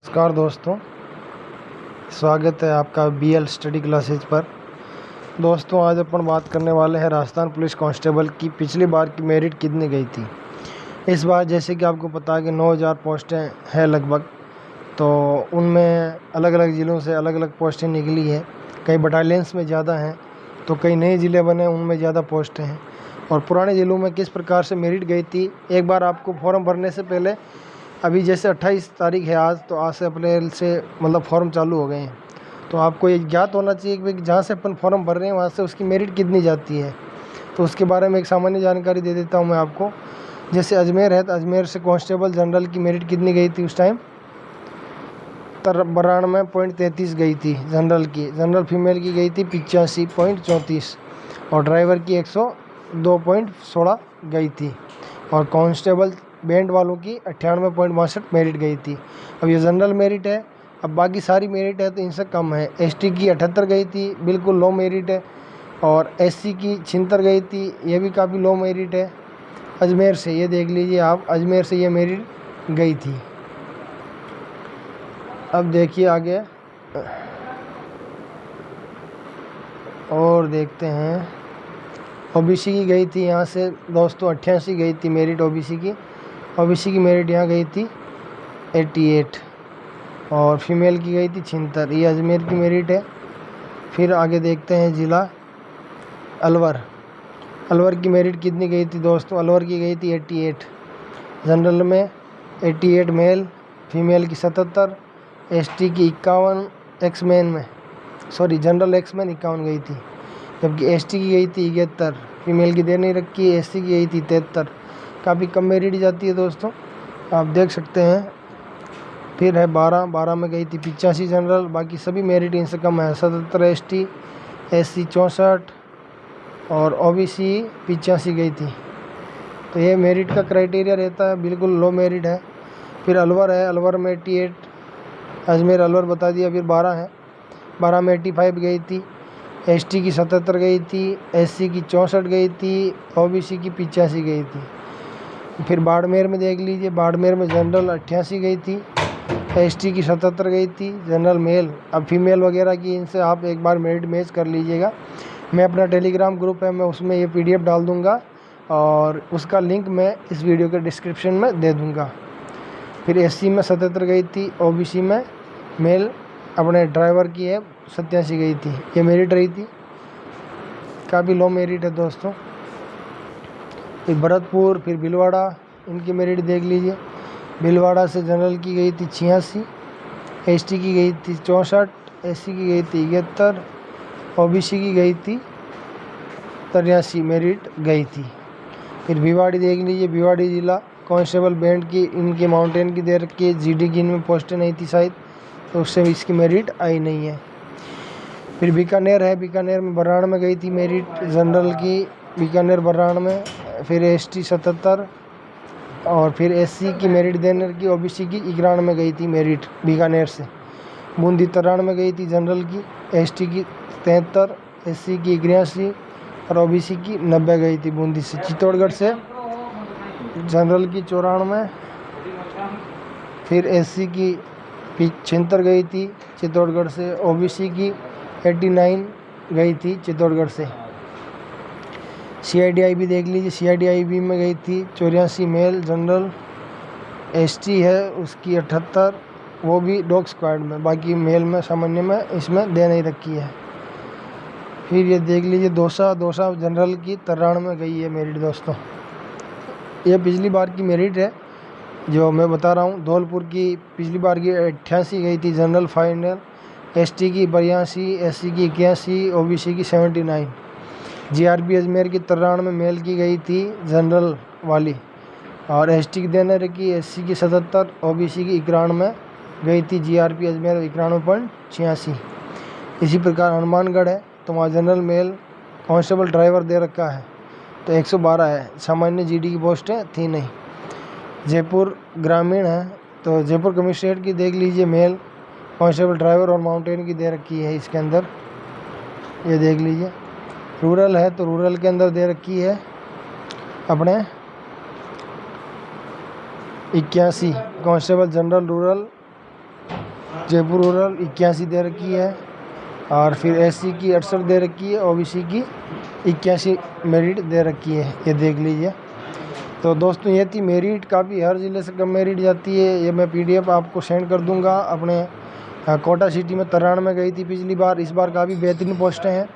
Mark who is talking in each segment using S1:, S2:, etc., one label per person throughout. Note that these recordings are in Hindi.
S1: नमस्कार दोस्तों, स्वागत है आपका बीएल स्टडी क्लासेज पर। दोस्तों, आज अपन बात करने वाले हैं राजस्थान पुलिस कांस्टेबल की पिछली बार की मेरिट कितनी गई थी। इस बार जैसे कि आपको पता है कि 9000 पोस्टें हैं लगभग, तो उनमें अलग अलग ज़िलों से अलग अलग पोस्टें निकली है। कई बटालियंस में ज़्यादा हैं तो कई नए ज़िले बने, उनमें ज़्यादा पोस्टें हैं। और पुराने ज़िलों में किस प्रकार से मेरिट गई थी, एक बार आपको फॉर्म भरने से पहले, अभी जैसे 28 तारीख है आज, तो आज से अप्रैल से मतलब फॉर्म चालू हो गए हैं, तो आपको ये ज्ञात होना चाहिए कि जहाँ से अपन फॉर्म भर रहे हैं वहाँ से उसकी मेरिट कितनी जाती है। तो उसके बारे में एक सामान्य जानकारी दे देता हूँ मैं आपको। जैसे अजमेर है तो अजमेर से कांस्टेबल जनरल की मेरिट कितनी गई थी उस टाइम, 92.33 गई थी जनरल की। जनरल फीमेल की गई थी 85.34 और ड्राइवर की 102.16 गई थी। और कांस्टेबल बैंड वालों की 98.62 मेरिट गई थी। अब ये जनरल मेरिट है, अब बाकी सारी मेरिट है तो इनसे कम है। एसटी की 78 गई थी, बिल्कुल लो मेरिट है। और एससी की 76 गई थी, ये भी काफ़ी लो मेरिट है। अजमेर से ये देख लीजिए आप, अजमेर से ये मेरिट गई थी। अब देखिए आगे और देखते हैं। ओबीसी की गई थी यहाँ से दोस्तों 88 गई थी मेरिट ओबीसी की। ओबीसी की मेरिट यहाँ गई थी 88 और फीमेल की गई थी 76। ये अजमेर की मेरिट है। फिर आगे देखते हैं ज़िला अलवर। अलवर की मेरिट कितनी गई थी दोस्तों, अलवर की गई थी 88। जनरल में 88 मेल, फीमेल की 77, एसटी की 51, एक्समैन में जनरल एक्समैन 51 गई थी, जबकि एसटी की गई थी 71। फीमेल की दे नहीं रखी है, एससी की गई थी 73। काफ़ी कम मेरिट जाती है दोस्तों, आप देख सकते हैं। फिर है 12 में गई थी 85 जनरल, बाकी सभी मेरिट इनसे कम है। 77 एसटी, एससी 64 और ओबीसी 85 गई थी। तो ये मेरिट का क्राइटेरिया रहता है, बिल्कुल लो मेरिट है। फिर अलवर है, अलवर में 88, अजमेर अलवर बता दिया। फिर 12 है, 12 में 85 गई थी, एसटी की 77 गई थी, एससी की 64 गई थी, ओबीसी की 85 गई थी। फिर बाड़मेर में देख लीजिए, बाड़मेर में जनरल 88 गई थी, एसटी की 77 गई थी, जनरल मेल। अब फीमेल वगैरह की इनसे आप एक बार मेरिट मैच कर लीजिएगा। मैं अपना टेलीग्राम ग्रुप है, मैं उसमें ये पीडीएफ डाल दूँगा और उसका लिंक मैं इस वीडियो के डिस्क्रिप्शन में दे दूँगा। फिर एससी में 77 गई थी, ओबीसी में मेल अपने ड्राइवर की है 87 गई थी। ये मेरिट रही थी, काफ़ी लो मेरिट है दोस्तों। फिर भरतपुर, फिर भीलवाड़ा, इनकी मेरिट देख लीजिए। भीलवाड़ा से जनरल की गई थी 86, एसटी की गई थी 64, एससी की गई थी 71, ओबीसी की गई थी 83 मेरिट गई थी। फिर भिवाड़ी देख लीजिए, भिवाड़ी ज़िला कांस्टेबल बैंड की इनके माउंटेन की दे रखी है, जीडी की इनमें पोस्टें नहीं थी शायद, तो उससे इसकी मेरिट आई नहीं है। फिर बीकानेर है, बीकानेर में 92 में गई थी मेरिट जनरल की, बीकानेर 92 में। फिर एसटी 77 और फिर एससी की मेरिट देने की, ओबीसी की 91 में गई थी मेरिट बीकानेर से। बूंदी 93 में गई थी जनरल की, एसटी की 73, एससी की 81 और ओबीसी की 90 गई थी बूंदी से। चित्तौड़गढ़ से जनरल की 94, फिर एससी की 76 गई थी चित्तौड़गढ़ से, ओबीसी की 89 गई थी चित्तौड़गढ़ से। सीआईडीआईबी देख लीजिए, सीआईडीआईबी में गई थी 84 मेल जनरल, एसटी है उसकी 78, वो भी डॉग स्क्वाड में, बाकी मेल में सामान्य में इसमें दे नहीं रखी है। फिर ये देख लीजिए दौसा जनरल की 93 में गई है मेरिट दोस्तों। ये पिछली बार की मेरिट है जो मैं बता रहा हूँ। धौलपुर की पिछली बार की 88 गई थी जनरल फाइनल, एसटी की 82, एससी की 81, ओबीसी की 79। जीआरपी अजमेर की 93 में मेल की गई थी जनरल वाली और एसटी की देने रखी, एससी की 77, ओबीसी की 91 में गई थी जीआरपी अजमेर 91.86। इसी प्रकार हनुमानगढ़ है तो वहाँ जनरल मेल कांस्टेबल ड्राइवर दे रखा है तो 112 है, सामान्य जीडी की पोस्टें थी नहीं। जयपुर ग्रामीण है तो जयपुर कमिश्नरेट की देख लीजिए, मेल कांस्टेबल ड्राइवर और माउंटेन की दे रखी है इसके अंदर, ये देख लीजिए। रूरल है तो रूरल के अंदर दे रखी है अपने 81 constable general rural Jaipur rural 81 दे रखी है, और फिर SC की 68 दे रखी है, OBC की 81 मेरिट दे रखी है। ये देख लीजिए। तो दोस्तों ये थी मेरिट, काफ़ी हर ज़िले से कम मेरिट जाती है। ये मैं PDF आपको सेंड कर दूंगा। अपने कोटा सिटी में 93 गई थी पिछली बार, इस बार काफ़ी बेहतरीन पोस्टें हैं।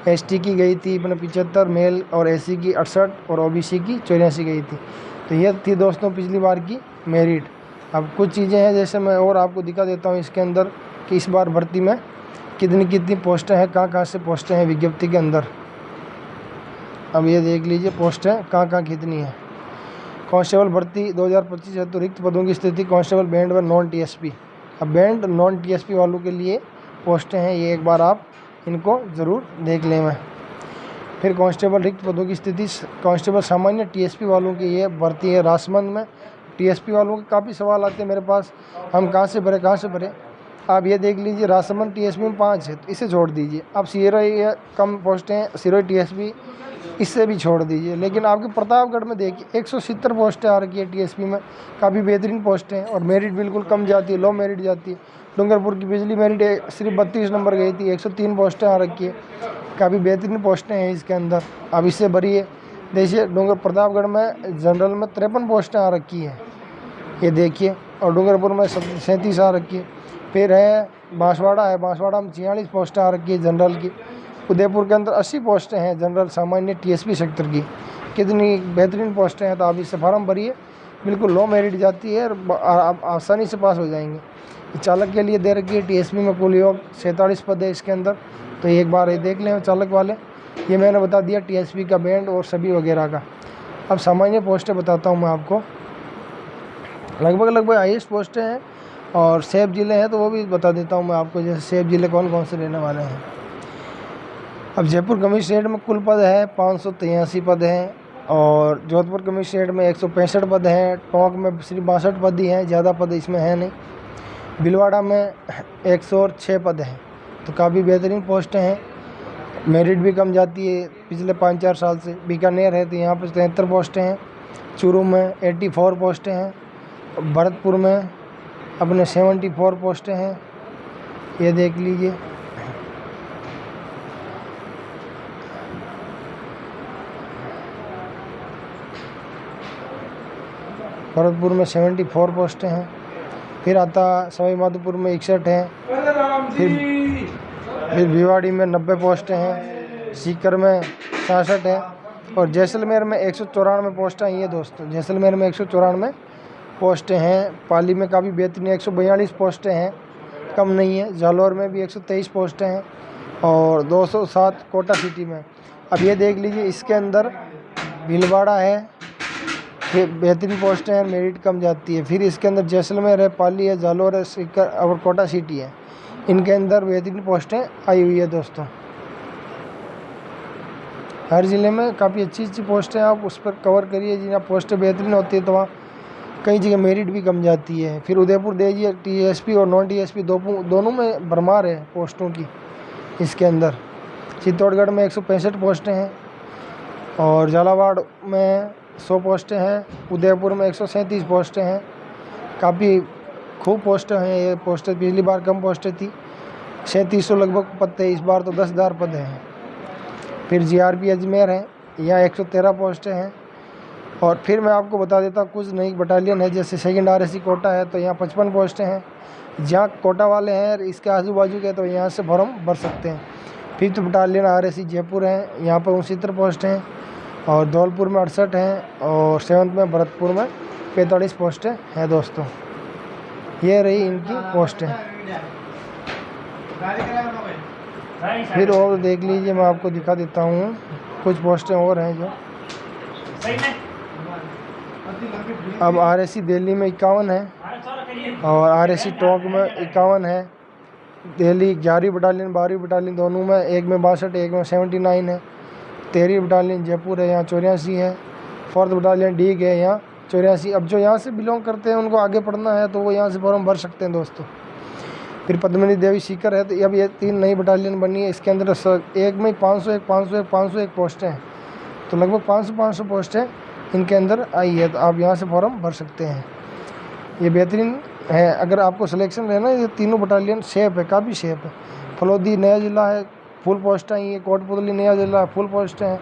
S1: ST की गई थी अपने 75 मेल, और SC की 68 और OBC की 84 गई थी। तो ये थी दोस्तों पिछली बार की मेरिट। अब कुछ चीज़ें हैं जैसे मैं और आपको दिखा देता हूँ इसके अंदर कि इस बार भर्ती में कितनी कितनी पोस्टें हैं, कहाँ से पोस्टें हैं विज्ञप्ति के अंदर। अब ये देख लीजिए पोस्टें कहाँ कितनी हैं। कांस्टेबल भर्ती 2025 है तो रिक्त पदों की स्थिति कांस्टेबल बैंड व नॉन TSP। अब बैंड नॉन TSP वालों के लिए पोस्टें हैं, ये एक बार आप इनको ज़रूर देख लें। मैं फिर कांस्टेबल रिक्त पदों की स्थिति कांस्टेबल सामान्य TSP वालों की ये भर्ती है राजसमंद में। TSP वालों के काफ़ी सवाल आते हैं मेरे पास, हम कहाँ से भरे। आप ये देख लीजिए राजसमंद TSP में 5 है तो इसे छोड़ दीजिए। अब सिरोही कम पोस्टें हैं, सिरोही TSP इससे भी छोड़ दीजिए। लेकिन आपके प्रतापगढ़ में देखिए 170 पोस्टें आ रखी है TSP में, काफ़ी बेहतरीन पोस्टें हैं, और मेरिट बिल्कुल कम जाती है, लो मेरिट जाती है। डूंगरपुर की बिजली मेरिट सिर्फ 32 नंबर गई थी, 103 पोस्टें आ रखी है, काफ़ी बेहतरीन पोस्टें हैं इसके अंदर। अब इससे भरिए। देखिए प्रतापगढ़ में जनरल में 53 पोस्टें आ रखी हैं, ये देखिए, और डूंगरपुर में 37 आ रखी है। फिर है बांसवाड़ा में 46 पोस्टें आ रखी है जनरल की। उदयपुर के अंदर 80 पोस्टें हैं जनरल सामान्य TSP सेक्टर की। कितनी बेहतरीन पोस्टें हैं। तो आप इससे फार्म भरिए, बिल्कुल लो मेरिट जाती है और आप आसानी से पास हो जाएंगे। चालक के लिए दे रखी है TSP में कुल योग 47 पद है इसके अंदर। तो एक बार ये देख लें चालक वाले। ये मैंने बता दिया TSP का बैंड और सभी वगैरह का। अब सामान्य पोस्टें बताता हूँ मैं आपको, लगभग हाईएस्ट पोस्टें हैं, और सेब जिले हैं तो वो भी बता देता हूँ मैं आपको, जैसे सेब जिले कौन कौन से रहने वाले हैं। अब जयपुर कमिश्नरेट में कुल पद है 583 पद हैं, और जोधपुर कमिश्नरेट में 165 पद हैं। टोंक में सिर्फ 62 पद ही हैं, ज़्यादा पद इसमें है नहीं। भीलवाड़ा में 106 पद हैं, तो काफ़ी बेहतरीन पोस्टें हैं। मेरिट भी कम जाती है पिछले 5-4 साल से। बीकानेर है तो यहाँ पर 73 पोस्टें हैं। चूरू में 84 पोस्टें हैं। भरतपुर में अपने 74 पोस्टें हैं, ये देख लीजिए। भरतपुर में 74 पोस्टें हैं। फिर आता सवाई माधोपुर में 61 हैं। फिर भिवाड़ी में 90 पोस्टें हैं। सीकर में 66 हैं, और जैसलमेर में 194 पोस्टें हैं। ये दोस्तों जैसलमेर में 194 पोस्टें हैं। पाली में काफ़ी बेहतरीन 142 पोस्टें हैं, कम नहीं है। जालौर में भी 123 पोस्टें हैं, और 207 कोटा सिटी में। अब ये देख लीजिए इसके अंदर भीलवाड़ा है, फिर बेहतरीन पोस्टें हैं, मेरिट कम जाती है। फिर इसके अंदर जैसलमेर है, पाली है, जालौर है, सीकर और कोटा सिटी है। इनके अंदर बेहतरीन पोस्टें आई हुई है दोस्तों। हर ज़िले में काफ़ी अच्छी पोस्टें आप उस पर कवर करिए। जहाँ पोस्टें बेहतरीन होती है तो वहाँ कई जगह मेरिट भी कम जाती है। फिर उदयपुर दीजिए TSP और नॉन TSP दोनों में भरमार है पोस्टों की इसके अंदर। चित्तौड़गढ़ में 165 पोस्टें हैं, और झालावाड़ में 100 पोस्टें हैं। उदयपुर में 137 पोस्टें हैं। काफ़ी खूब पोस्टें हैं। ये पोस्टें पिछली बार कम पोस्टें थी, 3700 लगभग पद थे, इस बार तो 10,000 पद हैं। फिर GRP अजमेर है, यहाँ 113 पोस्टें हैं। और फिर मैं आपको बता देता हूँ कुछ नई बटालियन है, जैसे सेकंड RSC कोटा है तो यहाँ 55 पोस्टें हैं। जहाँ कोटा वाले हैं इसके आजू बाजू के तो यहाँ से फॉर्म भर सकते हैं। 5th बटालियन RSC जयपुर है, यहाँ पर 69 पोस्ट हैं, और धौलपुर में 68 हैं, और 7th में भरतपुर में 45 पोस्टें हैं दोस्तों। ये रही इनकी पोस्टें। फिर और देख लीजिए, मैं आपको दिखा देता हूँ कुछ पोस्टें और हैं जो। अब RSC दिल्ली में 51 है, और RSC टोंक में 51 है। दिल्ली 11वीं बटालियन 12वीं बटालियन दोनों में, एक में 62 एक में 79 है। 13वीं बटालियन जयपुर है, यहाँ 84 है। 4th बटालियन डीग है, यहाँ 84। अब जो यहाँ से बिलोंग करते हैं उनको आगे पढ़ना है तो वो यहाँ से फॉर्म भर सकते हैं दोस्तों। फिर पद्मिनी देवी सीकर है, तो अब ये 3 नई बटालियन बनी है। इसके अंदर एक में 501 पोस्टें हैं, तो लगभग 500 पोस्टें इनके अंदर आई है, तो आप यहाँ से फॉर्म भर सकते हैं। ये बेहतरीन है। अगर आपको सिलेक्शन लेना है, ये तीनों बटालियन सेफ है, काफ़ी सेफ है। फलोदी नया ज़िला है, फुल पोस्ट आई हैं। कोटपुतली नया ज़िला, फुल पोस्ट हैं।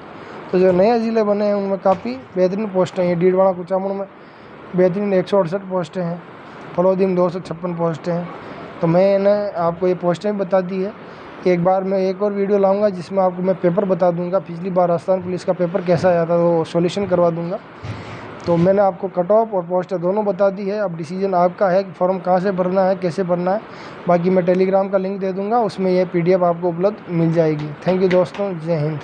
S1: तो जो नए ज़िले बने हैं उनमें काफ़ी बेहतरीन पोस्टें हैं। डीडवाड़ा कुचामन में बेहतरीन 168 पोस्टें हैं, फलोदी में 256 पोस्टें हैं। तो मैंने आपको ये पोस्टें भी बता दी है। एक बार मैं एक और वीडियो लाऊंगा जिसमें आपको मैं पेपर बता दूंगा, पिछली बार राजस्थान पुलिस का पेपर कैसा आया था वो सॉल्यूशन करवा दूंगा। तो मैंने आपको कट ऑफ और पोस्टें दोनों बता दी है। अब डिसीजन आपका है कि फॉर्म कहाँ से भरना है, कैसे भरना है। बाकी मैं टेलीग्राम का लिंक दे दूँगा, उसमें यह PDF आपको उपलब्ध मिल जाएगी। थैंक यू दोस्तों, जय हिंद।